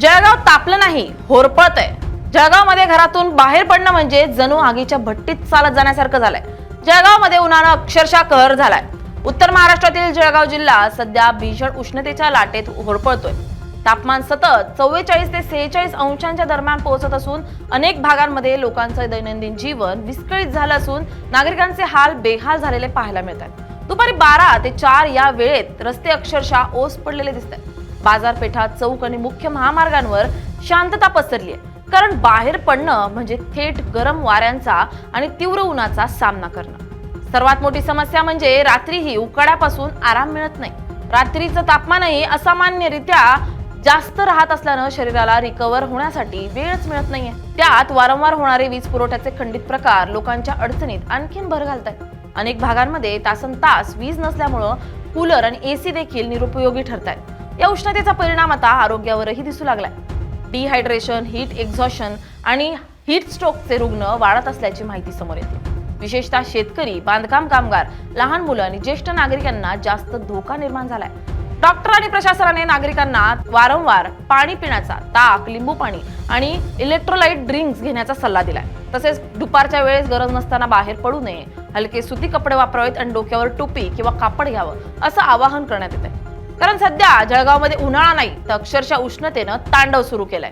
जळगाव तापलं नाही, होरपळतंय. जळगावमध्ये घरातून बाहेर पडणं म्हणजे जणू आगीच्या भट्टीत चालत जाण्यासारखं झालंय. जळगावमध्ये उन्हानं अक्षरशः कहर झालाय. उत्तर महाराष्ट्रातील जळगाव जिल्हा सध्या भीषण उष्णतेच्या लाटेत होरपळतोय. तापमान सतत 44 ते 46 अंशांच्या दरम्यान पोहोचत असून अनेक भागांमध्ये लोकांचं दैनंदिन जीवन विस्कळीत झालं असून नागरिकांचे हाल बेहाल झालेले पाहायला मिळत आहेत. दुपारी 12 ते 4 या वेळेत रस्ते अक्षरशः ओस पडलेले दिसत आहेत. बाजारपेठा, चौक आणि मुख्य महामार्गांवर शांतता पसरली आहे. कारण बाहेर पडणं म्हणजे थेट गरम वाऱ्यांचा आणि तीव्र उन्हाचा सामना करणं. सर्वात मोठी समस्या म्हणजे रात्रीही उकाड्यापासून आराम मिळत नाही. रात्रीचं तापमानही असामान्यरित्या जास्त राहत असल्यानं शरीराला रिकव्हर होण्यासाठी वेळच मिळत नाहीये. त्यात वारंवार होणारे वीज पुरवठ्याचे खंडित प्रकार लोकांच्या अडचणीत आणखीन भर घालतायत. अनेक भागांमध्ये तासनतास वीज नसल्यामुळं कूलर आणि एसी देखील निरुपयोगी ठरतायत. या उष्णतेचा परिणाम आता आरोग्यावरही दिसू लागलाय. डिहायड्रेशन, हीट एक्झॉशन आणि हीट स्ट्रोकचे रुग्ण वाढत असल्याची माहिती समोर येते. विशेषतः शेतकरी, बांधकाम कामगार, लहान मुलं आणि ज्येष्ठ नागरिकांना जास्त धोका निर्माण झालाय. डॉक्टर आणि प्रशासनाने नागरिकांना वारंवार पाणी पिण्याचा, ताक, लिंबू पाणी आणि इलेक्ट्रोलाइट ड्रिंक्स घेण्याचा सल्ला दिलाय. तसेच दुपारच्या वेळेस गरज नसताना बाहेर पडू नये, हलके सुती कपडे वापरावेत आणि डोक्यावर टोपी किंवा कापड घ्यावं असं आवाहन करण्यात येत आहे. कारण सध्या जळगावमध्ये उन्हाळा नाही तर अक्षरशः उष्णतेनं तांडव सुरू केलाय.